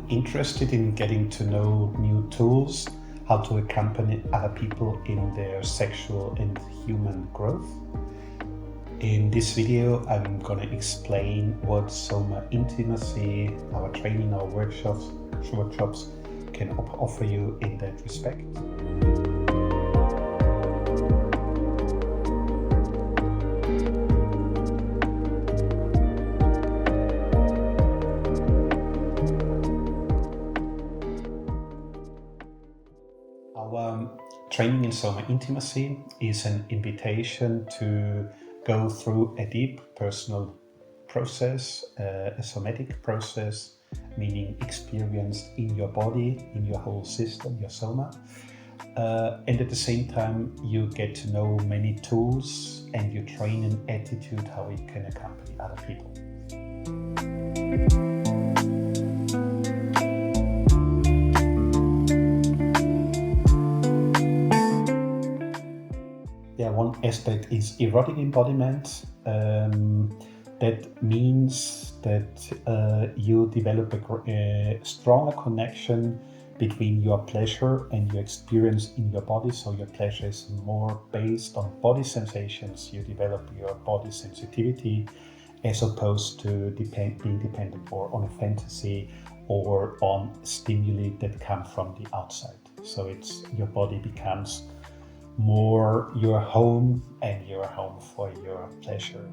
interested in getting to know new tools, how to accompany other people in their sexual and human growth. In this video, I'm going to explain what SOMA Intimacy, our training, our workshops can offer you in that respect. Our training in SOMA Intimacy is an invitation to go through a deep personal process, a somatic process, meaning experienced in your body, in your whole system, your soma. And at the same time, you get to know many tools and you train an attitude how you can accompany other people. One aspect is erotic embodiment. That means that you develop a stronger connection between your pleasure and your experience in your body. So your pleasure is more based on body sensations. You develop your body sensitivity as opposed to being dependent or on a fantasy or on stimuli that come from the outside. So your body becomes more your home and your home for your pleasure.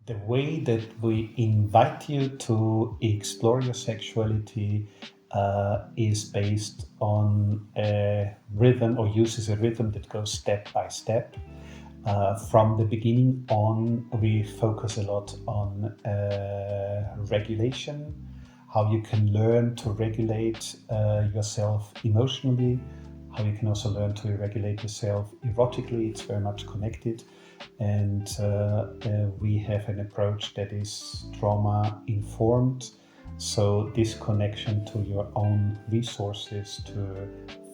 The way that we invite you to explore your sexuality is based on a rhythm, or uses a rhythm that goes step by step. From the beginning on, we focus a lot on regulation, how you can learn to regulate yourself emotionally, how you can also learn to regulate yourself erotically. It's very much connected. And we have an approach that is trauma-informed. So this connection to your own resources to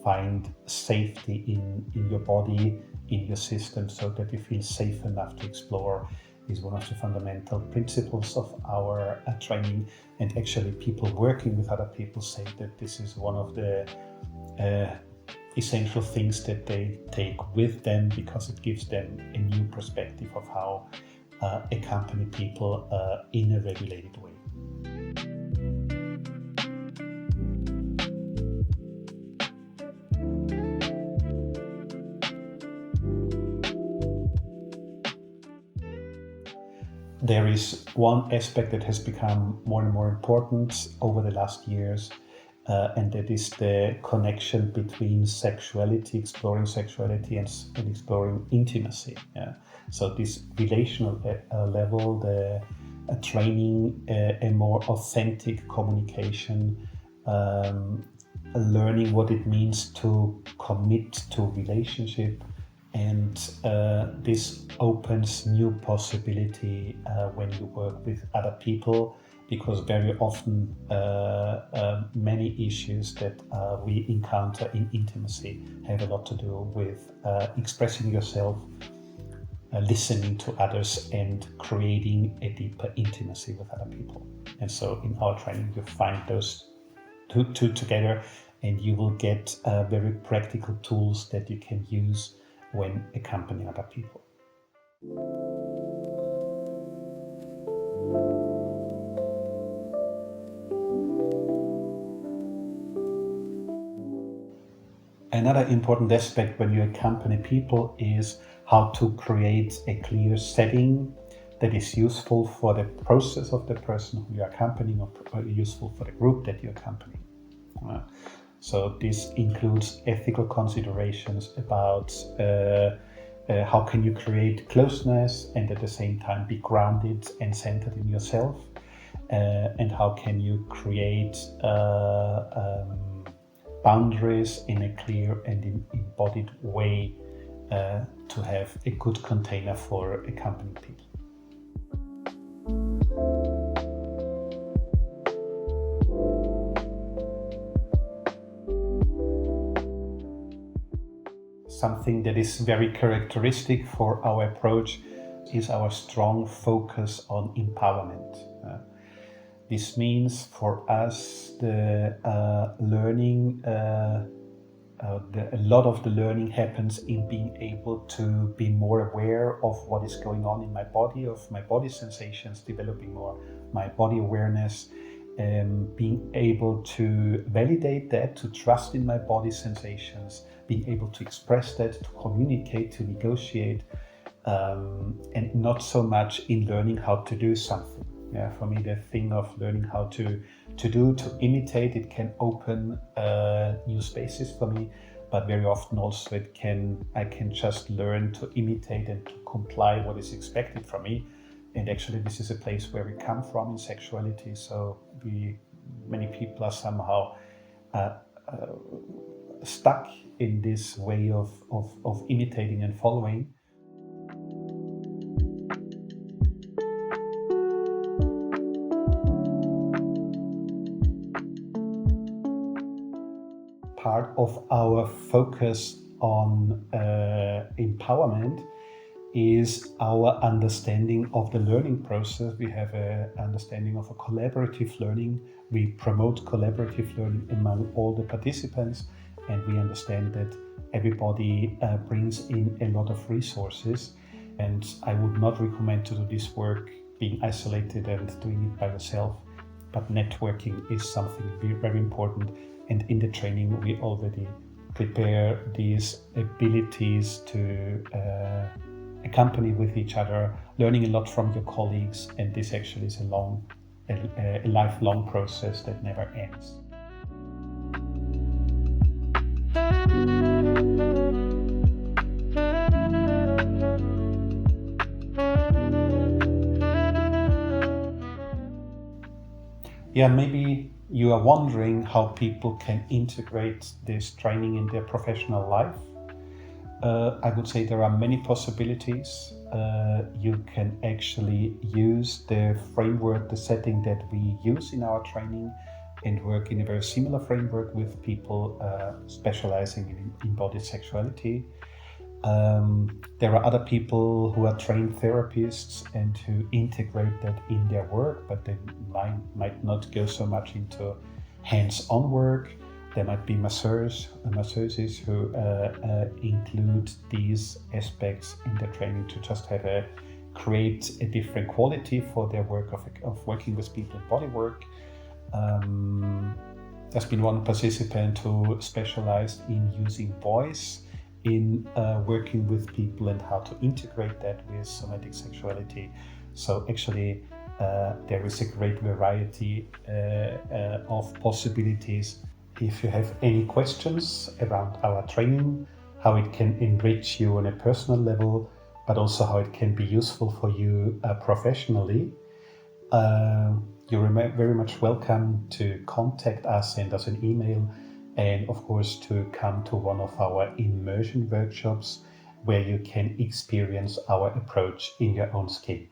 find safety in your body, in your system, so that you feel safe enough to explore, is one of the fundamental principles of our training. And actually, people working with other people say that this is one of the essential things that they take with them, because it gives them a new perspective of how accompany people in a regulated way. There is one aspect that has become more and more important over the last years, and that is the connection between sexuality, exploring sexuality, and exploring intimacy. Yeah. So this relational level, the training a more authentic communication, learning what it means to commit to relationship. And this opens new possibility when you work with other people, because very often many issues that we encounter in intimacy have a lot to do with expressing yourself, listening to others, and creating a deeper intimacy with other people. And so in our training, you find those two together, and you will get very practical tools that you can use when accompanying other people. Another important aspect when you accompany people is how to create a clear setting that is useful for the process of the person who you're accompanying, or useful for the group that you're accompanying. So this includes ethical considerations about how can you create closeness and at the same time be grounded and centered in yourself, and how can you create boundaries in a clear and embodied way to have a good container for accompanying people. Something that is very characteristic for our approach is our strong focus on empowerment. This means for us the learning, a lot of the learning happens in being able to be more aware of what is going on in my body, of my body sensations, developing more my body awareness, being able to validate that, to trust in my body sensations, being able to express that, to communicate, to negotiate, and not so much in learning how to do something. Yeah, for me, the thing of learning how to imitate, it can open new spaces for me, but very often also I can just learn to imitate and to comply what is expected from me. And actually, this is a place where we come from in sexuality. So many people are somehow stuck in this way of imitating and following. Part of our focus on empowerment is our understanding of the learning process. We have an understanding of a collaborative learning. We promote collaborative learning among all the participants, and we understand that everybody brings in a lot of resources. And I would not recommend to do this work being isolated and doing it by yourself, but networking is something very important. And in the training, we already prepare these abilities to accompany with each other, learning a lot from your colleagues, and this actually is a lifelong process that never ends. Yeah, maybe you are wondering how people can integrate this training in their professional life. I would say there are many possibilities. You can actually use the framework, the setting that we use in our training, and work in a very similar framework with people specializing in embodied sexuality. There are other people who are trained therapists and who integrate that in their work, but they might not go so much into hands-on work. There might be masseuses who include these aspects in their training to just create a different quality for their work of working with people in bodywork. There's been one participant who specialized in using voice in working with people and how to integrate that with somatic sexuality. So actually there is a great variety of possibilities. If you have any questions around our training, how it can enrich you on a personal level, but also how it can be useful for you professionally, you're very much welcome to contact us, send us an email, and of course to come to one of our immersion workshops where you can experience our approach in your own skin.